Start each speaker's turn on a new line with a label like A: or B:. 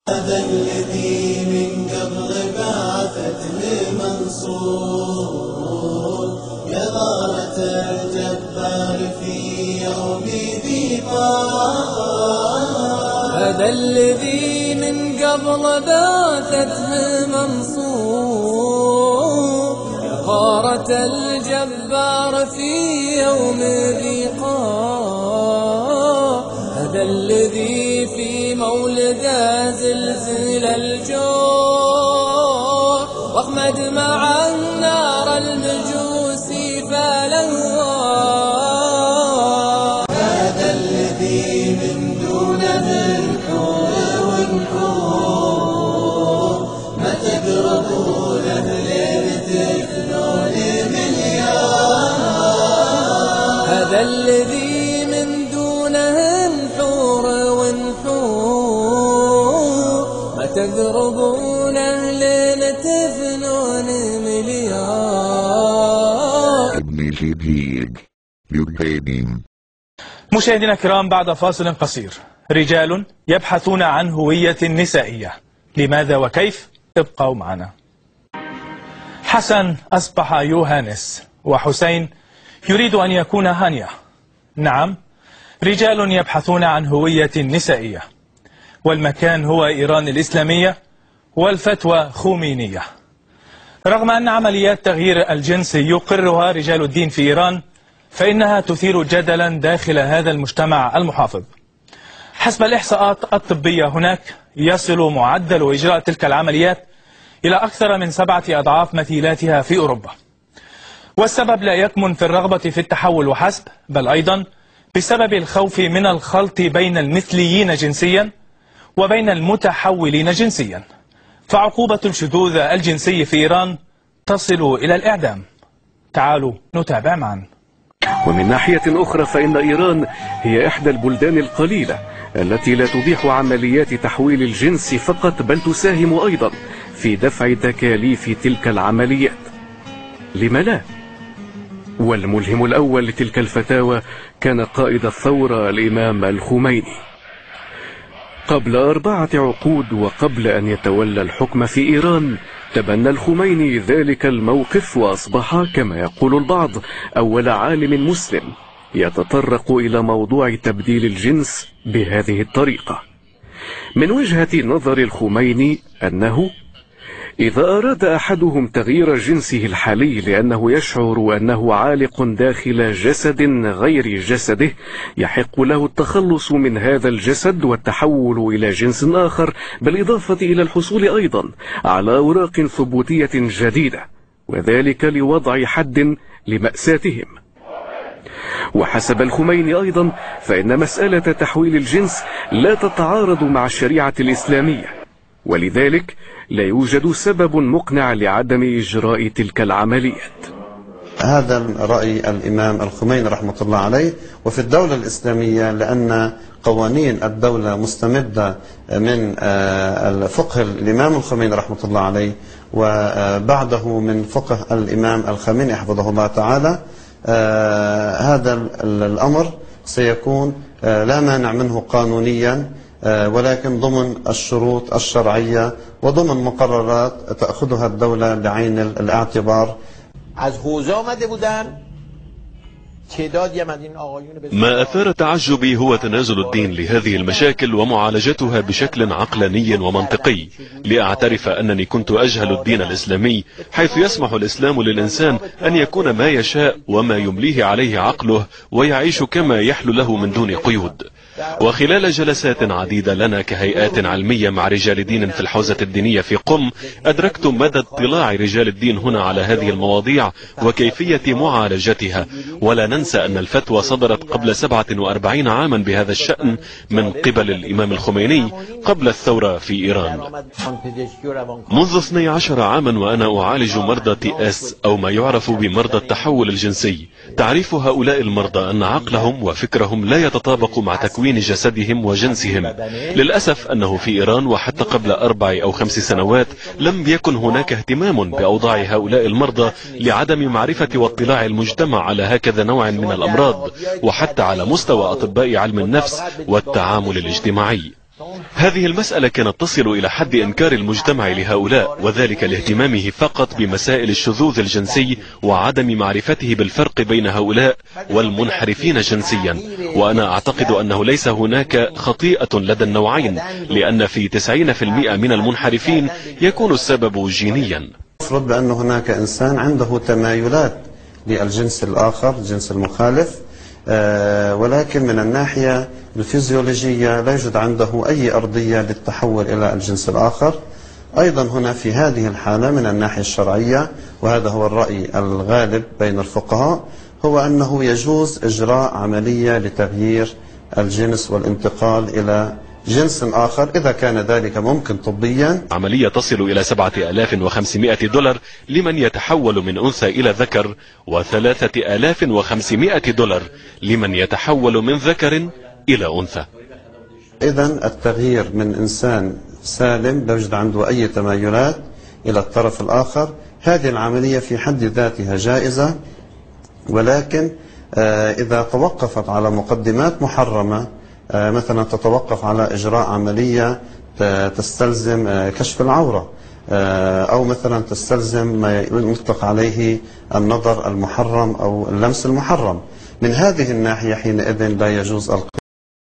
A: هذا الذي من قبل بعثته منصور يا غارة الجبار في يوم ذيقان.
B: هذا الذي من قبل بعثته منصور يا غارة الجبار في يوم ذيقان. هذا الذي في مولده زلزل الجور واخمد مع النار المجوس فلوى.
A: هذا الذي من دونه الحور والنحور ما تقربونه لتفنون مليار.
B: هذا الذي من دونه الحور والنحور ما تقربون أهلنا تفنون مليار.
C: مشاهدينا الكرام، بعد فاصل قصير، رجال يبحثون عن هوية نسائية، لماذا وكيف؟ ابقوا معنا. حسن أصبح يوهانس، وحسين يريد أن يكون هانيا. نعم، رجال يبحثون عن هوية نسائية، والمكان هو إيران الإسلامية، والفتوى خومينية. رغم أن عمليات تغيير الجنس يقرها رجال الدين في إيران، فإنها تثير جدلا داخل هذا المجتمع المحافظ. حسب الإحصاءات الطبية هناك يصل معدل إجراء تلك العمليات إلى أكثر من 7 أضعاف مثيلاتها في أوروبا. والسبب لا يكمن في الرغبة في التحول وحسب، بل أيضا بسبب الخوف من الخلط بين المثليين جنسيا وبين المتحولين جنسيا. فعقوبة الشذوذ الجنسي في إيران تصل إلى الإعدام. تعالوا نتابع معا.
D: ومن ناحية أخرى فإن إيران هي إحدى البلدان القليلة التي لا تبيح عمليات تحويل الجنس فقط، بل تساهم أيضا في دفع تكاليف تلك العمليات. لما لا؟ والملهم الأول لتلك الفتاوى كان قائد الثورة الإمام الخميني. قبل 4 عقود وقبل أن يتولى الحكم في إيران، تبنى الخميني ذلك الموقف وأصبح كما يقول البعض أول عالم مسلم يتطرق إلى موضوع تبديل الجنس بهذه الطريقة. من وجهة نظر الخميني أنه إذا أراد أحدهم تغيير جنسه الحالي لأنه يشعر أنه عالق داخل جسد غير جسده، يحق له التخلص من هذا الجسد والتحول إلى جنس آخر، بالإضافة إلى الحصول أيضا على أوراق ثبوتية جديدة، وذلك لوضع حد لمأساتهم. وحسب الخميني أيضا فإن مسألة تحويل الجنس لا تتعارض مع الشريعة الإسلامية، ولذلك لا يوجد سبب مقنع لعدم إجراء تلك العمليات.
E: هذا رأي الإمام الخميني رحمة الله عليه. وفي الدولة الإسلامية، لأن قوانين الدولة مستمدة من الفقه الإمام الخميني رحمة الله عليه، وبعده من فقه الإمام الخميني حفظه الله تعالى، هذا الأمر سيكون لا مانع منه قانونيا، ولكن ضمن الشروط الشرعية وضمن مقررات تأخذها الدولة بعين الاعتبار.
F: ما أثار تعجبي هو تنازل الدين لهذه المشاكل ومعالجتها بشكل عقلاني ومنطقي. لأعترف أنني كنت أجهل الدين الإسلامي، حيث يسمح الإسلام للإنسان أن يكون ما يشاء وما يمليه عليه عقله، ويعيش كما يحلو له من دون قيود. وخلال جلسات عديدة لنا كهيئات علمية مع رجال دين في الحوزة الدينية في قم، أدركت مدى اطلاع رجال الدين هنا على هذه المواضيع وكيفية معالجتها. ولا ننسى أن الفتوى صدرت قبل 47 عاما بهذا الشأن من قبل الإمام الخميني قبل الثورة في إيران. منذ 12 عاما وأنا أعالج مرضى TS أو ما يعرف بمرضى التحول الجنسي. تعريف هؤلاء المرضى أن عقلهم وفكرهم لا يتطابق مع تكوين جسدهم وجنسهم. للأسف أنه في إيران وحتى قبل 4 أو 5 سنوات لم يكن هناك اهتمام بأوضاع هؤلاء المرضى لعدم معرفة واطلاع المجتمع على هكذا نوع من الأمراض، وحتى على مستوى أطباء علم النفس والتعامل الاجتماعي. هذه المسألة كانت تصل إلى حد إنكار المجتمع لهؤلاء، وذلك لاهتمامه فقط بمسائل الشذوذ الجنسي وعدم معرفته بالفرق بين هؤلاء والمنحرفين جنسيا. وأنا أعتقد أنه ليس هناك خطيئة لدى النوعين، لأن في 90% من المنحرفين يكون السبب جينيا.
E: نفرض بأن هناك إنسان عنده تمايلات للجنس الآخر، الجنس المخالف، ولكن من الناحية الفيزيولوجية لا يوجد عنده أي أرضية للتحول إلى الجنس الآخر. أيضا هنا في هذه الحالة من الناحية الشرعية، وهذا هو الرأي الغالب بين الفقهاء، هو أنه يجوز إجراء عملية لتغيير الجنس والانتقال إلى جنس آخر إذا كان ذلك ممكن طبيا.
F: عملية تصل إلى $7,500 لمن يتحول من أنثى إلى ذكر، و$3,500 لمن يتحول من ذكر إلى أنثى.
E: إذن التغيير من إنسان سالم لا يوجد عنده أي تمايلات إلى الطرف الآخر، هذه العملية في حد ذاتها جائزة، ولكن إذا توقفت على مقدمات محرمة، مثلا تتوقف على إجراء عملية تستلزم كشف العورة، أو مثلا تستلزم ما يطلق عليه النظر المحرم أو اللمس المحرم، من هذه الناحية حينئذ لا يجوز